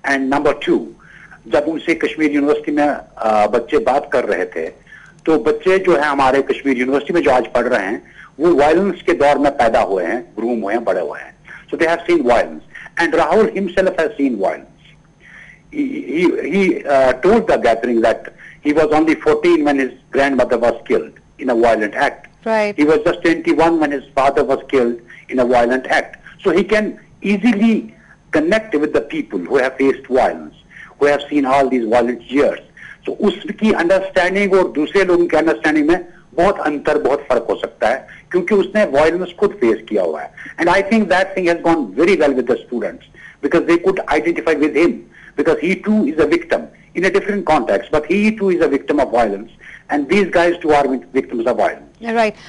And number 2, जब उनसे Kashmir university में बच्चे बात कर रहे थे, तो बच्चे जो है हमारे कश्मीर यूनिवर्सिटी में जो आज पढ़ रहे हैं, वो वायलेंस के दौर में पैदा हुए हैं, ग्रूम हुए हैं, बड़े हुए हैं. So they have seen violence, and Rahul himself has seen violence. He told the gathering that he was only 14 when his grandmother was killed in a violent act. Right. He was just 21 when his father was killed in a violent act. So he can easily connect with the people who have faced violence, who have seen all these violent years. So उसकी understanding और दूसरे लोगों की understanding में बहुत अंतर, बहुत फर्क हो सकता है, क्योंकि उसने वायलेंस खुद फेस किया हुआ है. And I think that thing has gone very well with the students because they could identify with him, because he two is a victim in a different context, but he too is a victim of violence, and these guys too are victims of violence. Right.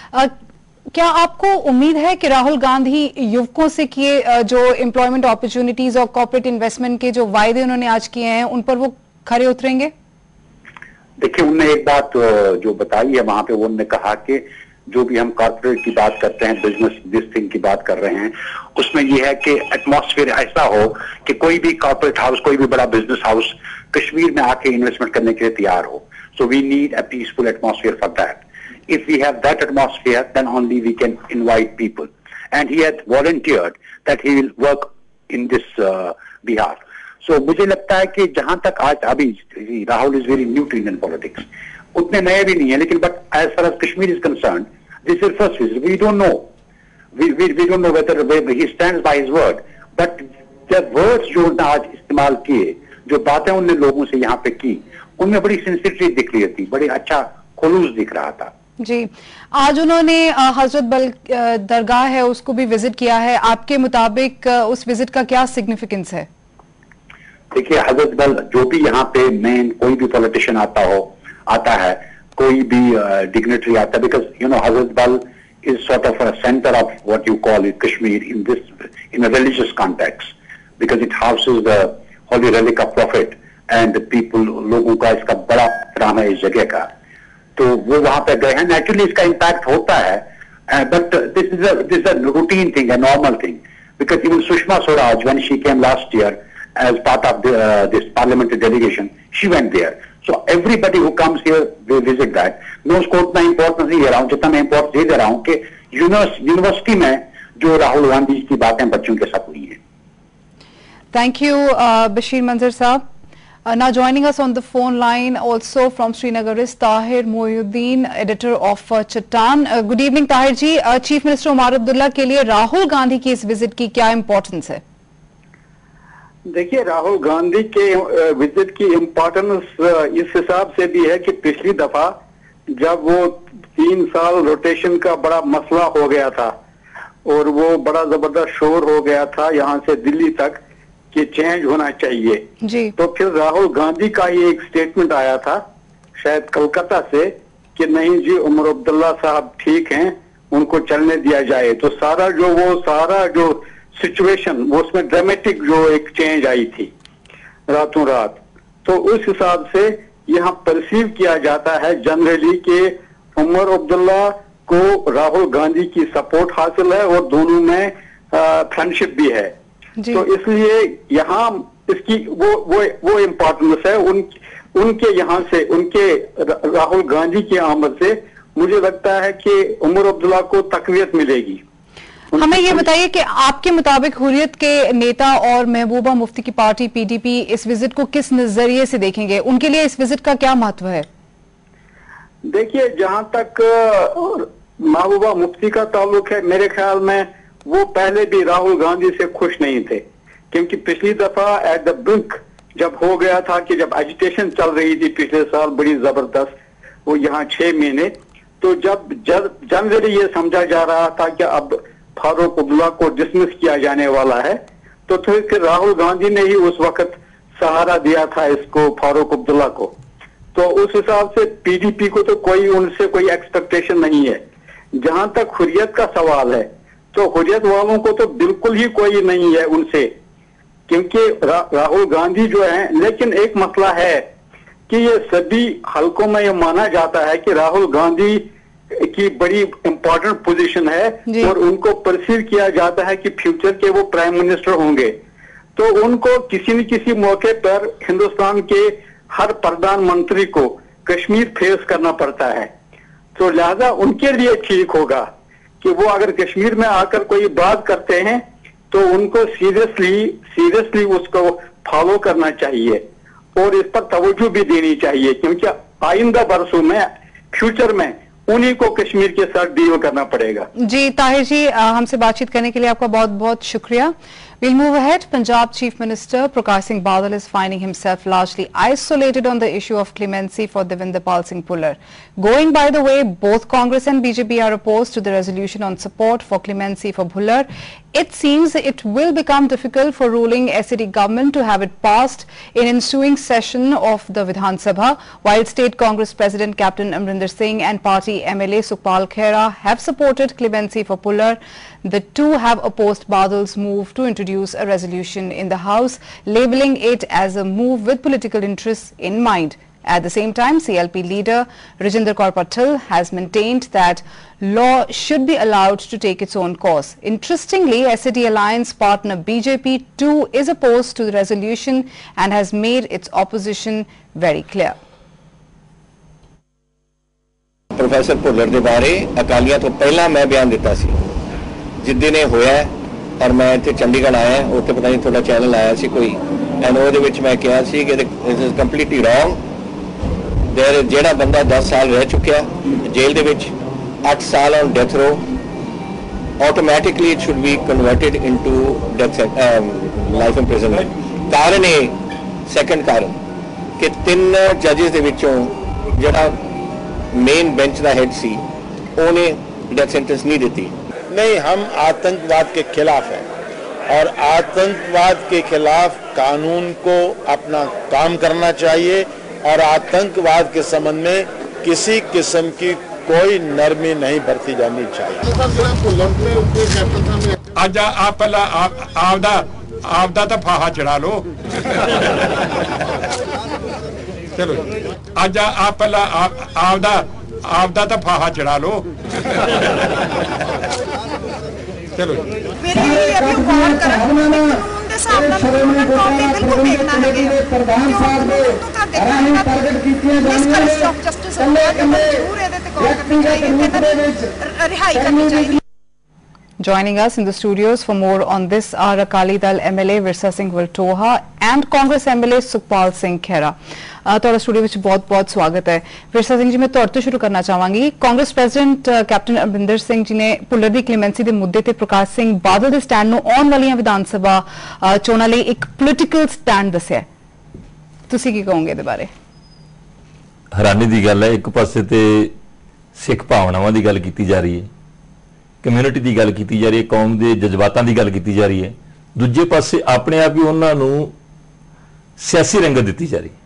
क्या आपको उम्मीद है कि राहुल गांधी युवकों से किए जो employment opportunities और कॉर्पोरेट इन्वेस्टमेंट के जो वायदे उन्होंने आज किए हैं, उन पर वो खरे उतरेंगे? देखिए, उन्होंने एक बात जो बताई है वहां पे, उन्होंने कहा कि जो भी हम कॉर्पोरेट की बात करते हैं, बिजनेस दिस थिंग की बात कर रहे हैं, उसमें यह है कि एटमॉस्फेयर ऐसा हो कि कोई भी कॉर्पोरेट हाउस, कोई भी बड़ा बिजनेस हाउस कश्मीर में आके इन्वेस्टमेंट करने के लिए तैयार हो. So we need a peaceful atmosphere for that. If we have that atmosphere, then only we can invite people. And he had volunteered that he will work in this behalf. So मुझे लगता है कि जहां तक आज अभी Rahul is very new to Indian politics, उतने नए भी नहीं है, लेकिन but as far as Kashmir is concerned, this is first visit. We don't know. We don't know whether he stands by his word. But the words जो उन्होंने आज इस्तेमाल किए, जो बातें उन्होंने लोगों से यहाँ पे की, उनमें बड़ी सिंसियरिटी दिख रही थी, बड़ी अच्छा खुलूस दिख रहा था. जी, आज उन्होंने हजरत बल दरगाह है उसको भी विजिट किया है. आपके मुताबिक उस विजिट का क्या सिग्निफिकेंस है? देखिए, हजरत बल जो भी यहाँ पे मेन कोई भी पॉलिटिशियन आता है, कोई भी डिग्नेटरी आता है, बिकॉज यू नो हजरत बल is sort of a centre of what you call it Kashmir in a religious context, because it houses the Holi relic of profit and people, लोगों का इसका बड़ा एहतराम है इस जगह का. तो वो वहां पे गए हैं. नेचुरली इसका इम्पैक्ट होता है, but this is a routine thing, a normal thing, because even Sushma Swaraj when she came last year as part of this parliamentary delegation, she went there. So everybody who comes here they visit that. मैं उसको उतना importance नहीं दे रहा हूँ जितना मैं importance दे रहा हूँ कि यूनिवर्सिटी में जो राहुल गांधी की बातें बच्चों के साथ हुई है. थैंक यू बशीर मंजर साहब. Now joining us on the phone line also from Srinagar is Tahir Mohyuddin, editor of Chattan. Good evening Tahir ji. Chief Minister Omar Abdullah के लिए राहुल गांधी की इस विजिट की क्या इम्पोर्टेंस है? देखिए, राहुल गांधी के विजिट की इम्पोर्टेंस इस हिसाब से भी है कि पिछली दफा जब वो 3 साल रोटेशन का बड़ा मसला हो गया था और वो बड़ा जबरदस्त शोर हो गया था यहाँ से दिल्ली तक कि चेंज होना चाहिए जी. तो फिर राहुल गांधी का ये एक स्टेटमेंट आया था शायद कलकत्ता से कि नहीं जी, उमर अब्दुल्ला साहब ठीक हैं, उनको चलने दिया जाए. तो सारा जो सिचुएशन वो उसमें ड्रामेटिक जो एक चेंज आई थी रातों रात. तो उस हिसाब से यहाँ परसीव किया जाता है जनरली कि उमर अब्दुल्ला को राहुल गांधी की सपोर्ट हासिल है और दोनों में फ्रेंडशिप भी है. तो इसलिए यहाँ इसकी वो इम्पोर्टेंस है उनके यहाँ से, उनके राहुल गांधी की आमद से मुझे लगता है कि उमर अब्दुल्ला को तकवीत मिलेगी. हमें ये बताइए कि आपके मुताबिक हुर्रियत के नेता और महबूबा मुफ्ती की पार्टी पीडीपी इस विजिट को किस नजरिए से देखेंगे? उनके लिए इस विजिट का क्या महत्व है? देखिए, जहां तक महबूबा मुफ्ती का ताल्लुक है, मेरे ख्याल में वो पहले भी राहुल गांधी से खुश नहीं थे, क्योंकि पिछली दफा एट द ब्रिंक जब हो गया था कि जब एजिटेशन चल रही थी पिछले साल बड़ी जबरदस्त, वो यहाँ 6 महीने, तो जब जनवरी ये समझा जा रहा था कि अब फारूक अब्दुल्ला को डिसमिस किया जाने वाला है, तो फिर राहुल गांधी ने ही उस वक्त सहारा दिया था इसको, फारूक अब्दुल्ला को. तो उस हिसाब से पीडीपी को तो उनसे कोई एक्सपेक्टेशन नहीं है. जहां तक हुर्रियत का सवाल है तो हुर्रियत वालों को तो बिल्कुल ही कोई नहीं है उनसे, क्योंकि राहुल गांधी जो है. लेकिन एक मसला है कि ये सभी हलकों में ये माना जाता है कि राहुल गांधी की बड़ी इंपॉर्टेंट पोजीशन है और उनको परसीव किया जाता है कि फ्यूचर के वो प्राइम मिनिस्टर होंगे. तो उनको किसी न किसी मौके पर हिंदुस्तान के हर प्रधानमंत्री को कश्मीर फेस करना पड़ता है। तो लिहाजा उनके लिए ठीक होगा कि वो अगर कश्मीर में आकर कोई बात करते हैं तो उनको सीरियसली उसको फॉलो करना चाहिए और इस पर तवज्जो भी देनी चाहिए, क्योंकि आइंदा बरसों में फ्यूचर में उन्हीं को कश्मीर के साथ डील करना पड़ेगा। जी ताहिर जी, हमसे बातचीत करने के लिए आपका बहुत बहुत शुक्रिया। We'll move ahead. Punjab Chief Minister Prakash Singh Badal is finding himself largely isolated on the issue of clemency for Devinder Pal Singh Pullar. Going by the way, both Congress and BJP are opposed to the resolution on support for clemency for Pullar. It seems it will become difficult for ruling SED government to have it passed in ensuing session of the Vidhan Sabha, while State Congress President Captain Amrinder Singh and party MLA Sukhpal Khera have supported clemency for Pullar. The two have opposed Badal's move to introduce a resolution in the House, labelling it as a move with political interests in mind. At the same time, CLP leader Rajinder Kaur Patil has maintained that law should be allowed to take its own course. Interestingly, SED alliance partner BJP too is opposed to the resolution and has made its opposition very clear. Professor Bhullar के बारे अकालियां तो पहला मैं बयान दिता सी जिद्दी ने होया और मैं इत्थे चंडीगढ़ आया उत्थे पता नहीं थोड़ा चैनल आया सी कोई एंड ਉਹਦੇ ਵਿੱਚ मैं कहा सी कि this is completely wrong. There ਜਿਹੜਾ ਬੰਦਾ 10 ਸਾਲ ਰਹਿ ਚੁੱਕਿਆ ਜੇਲ੍ਹ ਦੇ ਵਿੱਚ 8 ਸਾਲ ਔਨ ਡੈਥ ਰੋ automatically it should be converted into death life imprisonment। ਕਾਰਨ ਇਹ ਸੈਕੰਡ ਕਾਰਨ ਕਿ 3 ਜੱਜਸ ਦੇ ਵਿੱਚੋਂ ਜਿਹੜਾ मेन बेंच का हेड सी उन्हें डेथ सेंटेंस नहीं देती। नहीं, हम आतंकवाद के खिलाफ हैं और आतंकवाद के खिलाफ कानून को अपना काम करना चाहिए और आतंकवाद के संबंध में किसी किस्म की कोई नरमी नहीं बरती जानी चाहिए। आज आप पहला आपदा तो फाहा चढ़ा लो। चलो आज आप पहला आपदा तो फाहा चढ़ा लो। चलो Joining us in the studios for more on this are Akali Dal MLA Virsa Singh Valtoha and Congress MLA Sukhpal Singh Khera। ਤੁਹਾਡਾ ਸਟੂਡੀਓ ਵਿੱਚ ਬਹੁਤ-ਬਹੁਤ ਸਵਾਗਤ ਹੈ। ਵਿਰਸਾ ਸਿੰਘ ਜੀ, ਮੈਂ ਤੁਹਾਡੇ ਤੋਂ ਸ਼ੁਰੂ ਕਰਨਾ ਚਾਹਾਂਗੀ। ਕਾਂਗਰਸ ਪ੍ਰੈਜ਼ੀਡੈਂਟ ਕੈਪਟਨ ਅਮਰਿੰਦਰ ਸਿੰਘ ਜੀ ਨੇ ਭੁੱਲਰ ਦੀ ਕਲੇਮੈਂਸੀ ਦੇ ਮੁੱਦੇ ਤੇ ਪ੍ਰਕਾਸ਼ ਸਿੰਘ ਬਾਦਲ ਦੇ ਸਟੈਂਡ ਨੂੰ ਆਉਣ ਵਾਲੀਆਂ ਵਿਧਾਨ ਸਭਾ ਚੋਣਾਂ ਲਈ ਇੱਕ ਪੋਲੀਟੀਕਲ ਸਟੈਂਡ ਦੱਸਿਆ। ਤੁਸੀਂ ਕੀ ਕਹੋਗੇ ਇਹਦੇ ਬਾਰੇ? ਹੈਰਾਨੀ ਦੀ ਗੱਲ ਹੈ, ਇੱਕ ਪਾਸੇ ਤੇ ਸਿੱਖ ਭਾਵਨਾਵਾਂ ਦੀ ਗੱਲ ਕੀਤੀ ਜਾ ਰਹੀ ਹੈ, ਕਮਿਊਨਿਟੀ ਦੀ ਗੱਲ ਕੀਤੀ ਜਾ ਰਹੀ ਹੈ, ਕੌਮ ਦੇ ਜਜ਼ਬਾਤਾਂ ਦੀ ਗੱਲ ਕੀਤੀ ਜਾ ਰਹੀ ਹੈ, ਦੂਜੇ ਪਾਸੇ ਆਪਣੇ ਆਪ ਹੀ ਉਹਨਾਂ ਨੂੰ ਸਿਆਸੀ ਰੰਗਤ ਦਿੱਤੀ ਜਾ ਰਹੀ ਹੈ।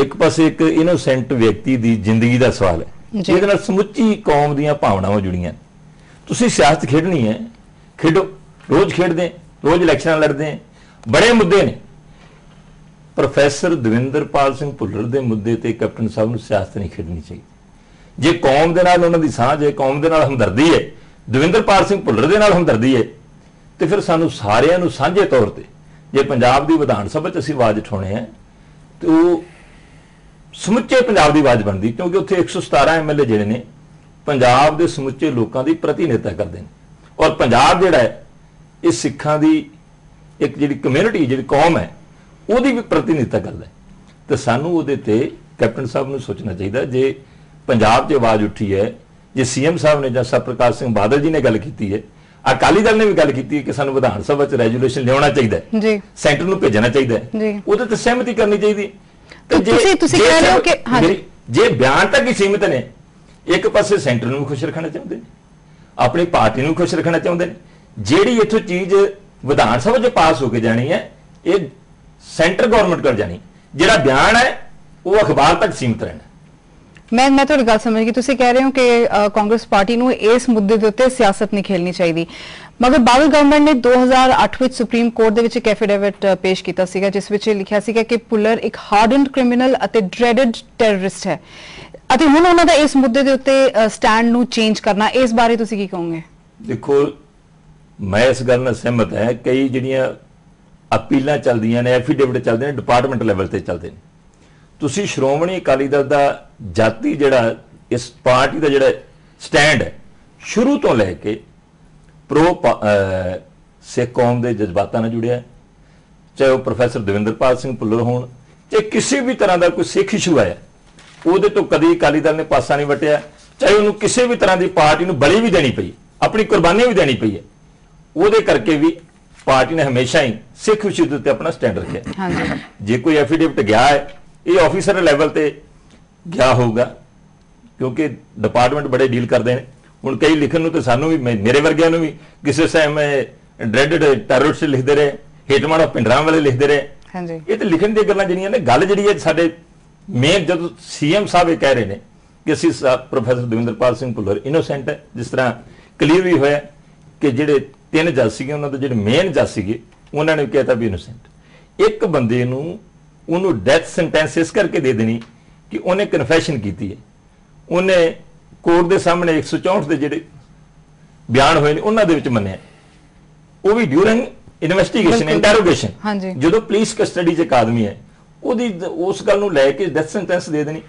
ਇੱਕ ਪਾਸੇ ਇੱਕ ਇਨੋਸੈਂਟ ਵਿਅਕਤੀ ਦੀ ਜ਼ਿੰਦਗੀ ਦਾ ਸਵਾਲ ਹੈ ਜਿਹਦੇ ਨਾਲ ਸਮੁੱਚੀ ਕੌਮ ਦੀਆਂ ਭਾਵਨਾਵਾਂ ਜੁੜੀਆਂ। ਤੁਸੀਂ ਸਿਆਸਤ ਖੇਡਣੀ ਹੈ, ਖੇਡੋ, ਰੋਜ਼ ਖੇਡਦੇ, ਰੋਜ਼ ਇਲੈਕਸ਼ਨਾਂ ਲੜਦੇ, ਬੜੇ ਮੁੱਦੇ ਨੇ। ਪ੍ਰੋਫੈਸਰ ਦਵਿੰਦਰਪਾਲ ਸਿੰਘ ਭੁੱਲਰ ਦੇ ਮੁੱਦੇ ਤੇ ਕੈਪਟਨ ਸਾਹਿਬ ਨੂੰ ਸਿਆਸਤ ਨਹੀਂ ਖੇਡਣੀ ਚਾਹੀਦੀ। ਜੇ ਕੌਮ ਦੇ ਨਾਲ ਉਹਨਾਂ ਦੀ ਸਾਂਝ ਹੈ, ਕੌਮ ਦੇ ਨਾਲ ਹਮਦਰਦੀ ਹੈ, ਦਵਿੰਦਰਪਾਲ ਸਿੰਘ ਭੁੱਲਰ ਦੇ ਨਾਲ ਹਮਦਰਦੀ ਹੈ, ਤੇ ਫਿਰ ਸਾਨੂੰ ਸਾਰਿਆਂ ਨੂੰ ਸਾਂਝੇ ਤੌਰ ਤੇ ਜੇ ਪੰਜਾਬ ਦੀ ਵਿਧਾਨ ਸਭਾ 'ਚ ਅਸੀਂ ਆਵਾਜ਼ ਉਠਾਉਣੇ ਆ ਤੇ ਉਹ ਸਮੁੱਚੇ ਪੰਜਾਬ ਦੀ ਆਵਾਜ਼ ਬਣਦੀ, ਕਿਉਂਕਿ ਉੱਥੇ 117 MLA ਜਿਹੜੇ ਨੇ ਪੰਜਾਬ ਦੇ ਸਮੁੱਚੇ ਲੋਕਾਂ ਦੀ ਪ੍ਰਤੀਨਿਧਤਾ ਕਰਦੇ ਨੇ ਔਰ ਪੰਜਾਬ ਜਿਹੜਾ ਹੈ ਇਹ ਸਿੱਖਾਂ ਦੀ ਇੱਕ ਜਿਹੜੀ ਕਮਿਊਨਿਟੀ, ਜਿਹੜੀ ਕੌਮ ਹੈ, ਉਹਦੀ ਵੀ ਪ੍ਰਤੀਨਿਧਤਾ ਕਰਦਾ ਹੈ। ਤੇ ਸਾਨੂੰ ਉਹਦੇ ਤੇ ਕੈਪਟਨ ਸਾਹਿਬ ਨੂੰ ਸੋਚਣਾ ਚਾਹੀਦਾ। ਜੇ ਪੰਜਾਬ 'ਚ ਆਵਾਜ਼ ਉੱਠੀ ਹੈ, ਜੇ CM ਸਾਹਿਬ ਨੇ ਜਾਂ ਪ੍ਰਕਾਸ਼ ਸਿੰਘ ਬਾਦਲ ਜੀ ਨੇ ਗੱਲ ਕੀਤੀ ਹੈ, ਅਕਾਲੀ ਦਲ ਨੇ ਵੀ ਗੱਲ ਕੀਤੀ ਹੈ ਕਿ ਸਾਨੂੰ ਵਿਧਾਨ ਸਭਾ 'ਚ ਰੈਜੂਲੇਸ਼ਨ ਲਿਆਉਣਾ ਚਾਹੀਦਾ ਹੈ, ਸੈਂਟਰ ਨੂੰ ਭੇਜਣਾ ਚਾਹੀਦਾ ਹੈ, ਉਹਦੇ ਤੇ ਸਹਿਮਤੀ ਕਰਨੀ ਚਾਹੀਦੀ। ਤੁਸੀਂ ਕਹਿ ਰਹੇ ਹੋ ਕਿ ਜੇ ਬਿਆਨ ਤੱਕ ਹੀ ਸੀਮਿਤ ਨੇ, ਇੱਕ ਪਾਸੇ ਸੈਂਟਰ ਨੂੰ ਖੁਸ਼ ਰੱਖਣਾ ਚਾਹੁੰਦੇ ਨੇ, ਆਪਣੀ ਪਾਰਟੀ ਨੂੰ ਖੁਸ਼ ਰੱਖਣਾ ਚਾਹੁੰਦੇ ਨੇ, ਜਿਹੜੀ ਇੱਥੋਂ ਚੀਜ਼ ਵਿਧਾਨ ਸਭਾ 'ਚ ਪਾਸ ਹੋ ਕੇ ਜਾਣੀ ਹੈ ਇਹ ਸੈਂਟਰ ਗਵਰਨਮੈਂਟ ਕਰ ਜਾਣੀ, ਜਿਹੜਾ ਬਿਆਨ ਹੈ ਉਹ ਅਖਬਾਰ ਤੱਕ ਸੀਮਿਤ ਰਹਿਣਾ। ਮੈਂ ਤੁਹਾਡੀ ਗੱਲ ਸਮਝ ਗਈ। ਤੁਸੀਂ ਕਹਿ ਰਹੇ ਹੋ ਕਿ ਕਾਂਗਰਸ ਪਾਰਟੀ ਨੂੰ ਇਸ ਮੁੱਦੇ ਦੇ ਉੱਤੇ ਸਿਆਸਤ ਨਹੀਂ ਖੇਲਣੀ ਚਾਹੀਦੀ, ਮਗਰ ਬਾਦਲ ਗਵਰਨਮੈਂਟ ਨੇ 2008 ਵਿੱਚ ਸੁਪਰੀਮ ਕੋਰਟ ਦੇ ਵਿੱਚ ਇੱਕ ਐਫੀਡੇਵਿਟ ਪੇਸ਼ ਕੀਤਾ ਸੀਗਾ ਜਿਸ ਵਿੱਚ ਲਿਖਿਆ ਸੀਗਾ ਕਿ ਭੁੱਲਰ ਇੱਕ ਹਾਰਡਨਡ ਕ੍ਰਿਮੀਨਲ ਅਤੇ ਡਰੈਡਡ ਟੈਰਰਿਸਟ ਹੈ, ਅਤੇ ਹੁਣ ਉਹਨਾਂ ਦਾ ਇਸ ਮੁੱਦੇ ਦੇ ਉੱਤੇ ਸਟੈਂਡ ਨੂੰ ਚੇਂਜ ਕਰਨਾ, ਇਸ ਬਾਰੇ ਤੁਸੀਂ ਕੀ ਕਹੋਗੇ? ਦੇਖੋ, ਮੈਂ ਇਸ ਗੱਲ ਨਾਲ ਸਹਿਮਤ ਹਾਂ। ਕਈ ਜਿਹੜੀਆਂ अपीलां चलदियां ने, एफीडेविट चलदे ने, डिपार्टमेंट लैवल ते चलदे ने। तुसीं श्रोमणी अकाली दल दा जाति जिहड़ा इस पार्टी का जिहड़ा स्टैंड है शुरू तो लैके प्रो सिख कौम के जज्बातां नाल जुड़िया, चाहे वह प्रोफैसर दविंदरपाल सिंह भुल्लर होण, चाहे किसी भी तरह का कोई सिख इशू आया उहदे तो कदी अकाली दल ने पासा नहीं वटिया, चाहे उन्होंने किसी भी तरह की पार्टी नूं बली भी देनी पई, अपनी कुर्बानी भी देनी पई है, उहदे करके भी पार्टी ने हमेशा ही सिख इशू के उत्ते अपना स्टैंड रखा। जे कोई एफीडेविट गया है ये ऑफिसर लैवल ते गया होगा, क्योंकि डिपार्टमेंट बड़े डील करते हैं। हुण कई लिखण नूं ते सानूं भी, मेरे वर्गियां नूं भी किसी समय ड्रेडेड टैररिस्ट लिखते रहे, हेटमाड़ा पिंडरां वाले लिखते रहे। ये तो लिखण दी गल्लां जिहड़ियां ने, गल जिहड़ी है साडे मेन जब सीएम साहब ये कह रहे हैं कि असीं प्रोफैसर दविंदरपाल सिंह भुल्लर इनोसेंट है, जिस तरह क्लीयर भी होया कि जिहड़े 3 जज सीगे उन्हां दे जिहड़े मेन जज सीगे उन्हां ने कहता भी इनोसेंट। एक बंदे नूं उन्होंने डेथ सेंटेंस इस करके दे देनी कि उन्हें कन्फैशन की है, उन्हें कोर्ट के सामने 164 के जिहड़े बयान होए उन्होंने विच मन्निया, वो भी ड्यूरिंग इन्वेस्टिगेशन इंटैरोगेशन, जो पुलिस कस्टडी च एक आदमी है उस गल नूं लैके डेथ सेंटेंस दे देनी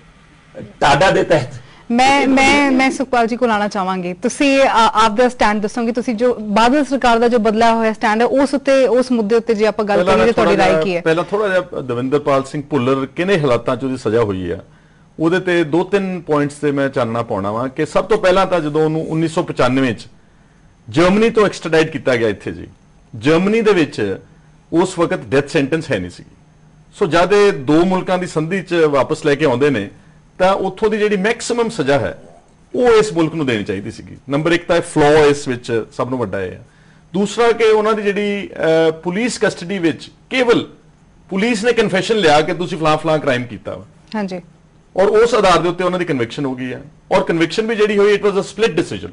टाडा दे तहत। मैं सुखपाल जी को लाना चाहांगी, तुसी आपदा स्टैंड दसोगे, तुसी जो बादल सरकार दा जो बदला होया स्टैंड है उस मुद्दे उत्ते जे आपां गल करिए तुहाडी राय की है? पहला थोड़ा जिहा दविंदरपाल सिंह भुल्लर किने हालातां च उहदी सज़ा हुई है ਉਹਦੇ ਤੇ 2-3 ਪੁਆਇੰਟਸ ਤੇ ਮੈਂ ਚਾਨਣਾ ਪਾਉਣਾ ਵਾ ਕਿ ਸਭ ਤੋਂ ਪਹਿਲਾਂ ਤਾਂ ਜਦੋਂ ਉਹਨੂੰ 1995 ਚ ਜਰਮਨੀ ਤੋਂ ਐਕਸਟ੍ਰੈਡਾਈਟ ਕੀਤਾ ਗਿਆ ਇੱਥੇ ਜੀ, ਜਰਮਨੀ ਦੇ ਵਿੱਚ ਉਸ ਵਕਤ ਡੈਥ ਸੈਂਟੈਂਸ ਹੈ ਨਹੀਂ ਸੀ। ਸੋ ਜਦ ਇਹ ਦੋ ਮੁਲਕਾਂ ਦੀ ਸੰਧੀ ਚ ਵਾਪਸ ਲੈ ਕੇ ਆਉਂਦੇ ਨੇ ਤਾਂ ਉੱਥੋਂ ਦੀ ਜਿਹੜੀ ਮੈਕਸਿਮਮ ਸਜ਼ਾ ਹੈ ਉਹ ਇਸ ਮੁਲਕ ਨੂੰ ਦੇਣੀ ਚਾਹੀਦੀ ਸੀਗੀ। ਨੰਬਰ 1 ਤਾਂ ਫਲੋ ਇਸ ਵਿੱਚ ਸਭ ਨੂੰ ਵੱਡਾ ਹੈ। ਦੂਸਰਾ ਕਿ ਉਹਨਾਂ ਦੀ ਜਿਹੜੀ ਪੁਲਿਸ ਕਸਟਡੀ ਵਿੱਚ ਕੇਵਲ ਪੁਲਿਸ ਨੇ ਕਨਫੈਸ਼ਨ ਲਿਆ ਕਿ ਤੁਸੀਂ ਫਲਾਂ ਫਲਾਂ ਕ੍ਰਾਈਮ ਕੀਤਾ ਵਾ, ਹਾਂਜੀ, और उस आधार के उत्ते उन्होंने कन्विक्शन हो गई है। और कन्विक्शन भी जी हुई, it was a split decision,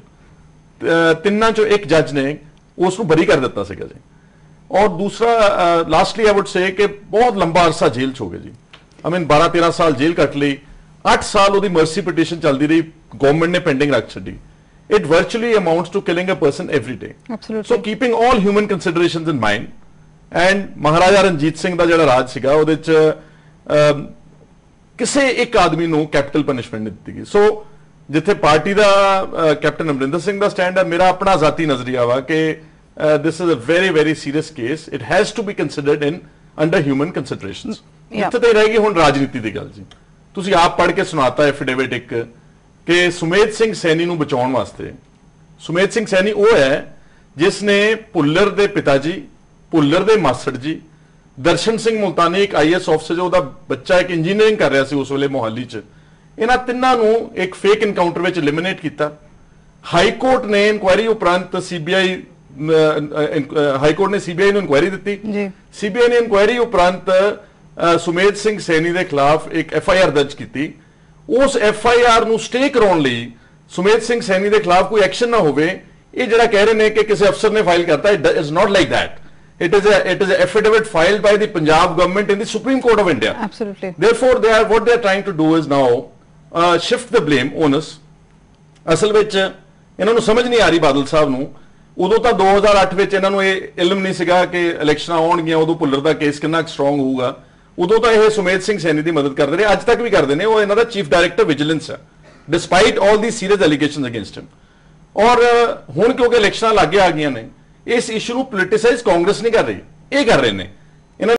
तिन्ना चो एक जज ने उसको बरी कर दिता सीगा जी। और दूसरा लास्टली आई वुड से कि बहुत लंबा अरसा जेल च हो गया जी, आई मीन 12-13 साल जेल कट ली, 8 साल वो मर्सी पिटीशन चलती रही, गवर्नमेंट ने पेंडिंग रख छी। It virtually amounts to killing a person every day. So keeping all human considerations in mind and Maharaja Ranjit Singh का जो राज सीगा ਉਹਦੇ ਚ ਕਿਸੇ ਇੱਕ ਆਦਮੀ ਨੂੰ ਕੈਪੀਟਲ ਪਨਿਸ਼ਮੈਂਟ ਨਹੀਂ ਦਿੱਤੀ ਗਈ। ਸੋ ਜਿੱਥੇ ਪਾਰਟੀ ਦਾ ਕੈਪਟਨ ਅਮਰਿੰਦਰ ਸਿੰਘ ਦਾ ਸਟੈਂਡ ਹੈ, ਮੇਰਾ ਆਪਣਾ ਜ਼ਾਤੀ ਨਜ਼ਰੀਆ ਵਾ ਕਿ this is a very very serious case, it has to be considered in under human considerations. ਇੱਥੇ ਤੇ ਰਹੇਗੀ ਹੁਣ ਰਾਜਨੀਤੀ ਦੀ ਗੱਲ ਜੀ। ਤੁਸੀਂ ਆਪ ਪੜ੍ਹ ਕੇ ਸੁਣਾਤਾ ਐਫੀਡੇਵਿਟ ਇੱਕ ਕਿ ਸੁਮੇਧ ਸਿੰਘ ਸੈਣੀ ਨੂੰ ਬਚਾਉਣ ਵਾਸਤੇ, ਸੁਮੇਧ ਸਿੰਘ ਸੈਣੀ ਉਹ ਹੈ ਜਿਸ ਨੇ ਭੁੱਲਰ ਦੇ ਪਿਤਾ ਜੀ, ਭੁੱਲਰ ਦੇ ਮਾਸੜ ਜੀ, दर्शन सिंह मुल्तानी एक IAS ऑफिसर जो बच्चा एक इंजीनियरिंग कर रहा सी उस वेले मोहाली च, इन्हां तिन्नां नूं एक फेक इनकाउंटर विच एलिमिनेट किया। हाई कोर्ट ने इंक्वायरी उपरंत CBI हाई कोर्ट ने CBI नूं इंक्वायरी दी, CBI ने इंक्वायरी उपरंत सुमेध सिंह सैनी के खिलाफ एक FIR दर्ज की। उस FIR नूं स्टे कराउण लई सुमेध सिंह सैनी के खिलाफ कोई एक्शन ना होवे, ये जिहड़ा कह रहे हैं कि किसी अफसर ने फाइल करता, it is not like that. It is an affidavit filed by the Punjab government in the Supreme Court of India. Absolutely. Therefore, what they are trying to do is now shift the blame onus. असल ਵਿੱਚ ਇਹਨਾਂ ਨੂੰ ਸਮਝ ਨਹੀਂ ਆ ਰਹੀ ਬਾਦਲ ਸਾਹਿਬ ਨੂੰ। ਉਦੋਂ ਤਾਂ 2008 ਵਿੱਚ ਇਹਨਾਂ ਨੂੰ ਇਹ ਇਲਮ ਨਹੀਂ ਸੀਗਾ ਕਿ ਇਲੈਕਸ਼ਨਾਂ ਆਉਣਗੀਆਂ, ਉਦੋਂ ਭੁੱਲਰ ਦਾ ਕੇਸ ਕਿੰਨਾ ਸਟਰੋਂਗ ਹੋਊਗਾ। ਉਦੋਂ ਤਾਂ ਇਹ ਸੁਮੇਧ ਸਿੰਘ ਸੈਣੀ ਦੀ ਮਦਦ ਕਰਦੇ ਰਹੇ, ਅੱਜ ਤੱਕ ਵੀ ਕਰਦੇ ਨੇ। ਉਹ ਇਹਨਾਂ ਦਾ ਚੀਫ ਡਾਇਰੈਕਟਰ ਵਿਜੀਲੈਂਸ ਹੈ ਡਿਸਪਾਈਟ ਆਲ ਦੀ ਸੀਰੀਅਸ ਐਲੀਗੇਸ਼ਨਸ ਅਗੇਂਸਟ ਹਿਮ। ਔਰ ਹੁਣ ਕਿਉਂਕਿ ਇਲੈਕਸ਼ਨਾਂ ਲਾਗੇ ਆ ਗਈਆਂ ਨੇ, इस इशू ਨੂੰ ਪੋਲਿਟਿਸਾਈਜ਼ ਕਾਂਗਰਸ नहीं कर रही, ये कर रहे हैं।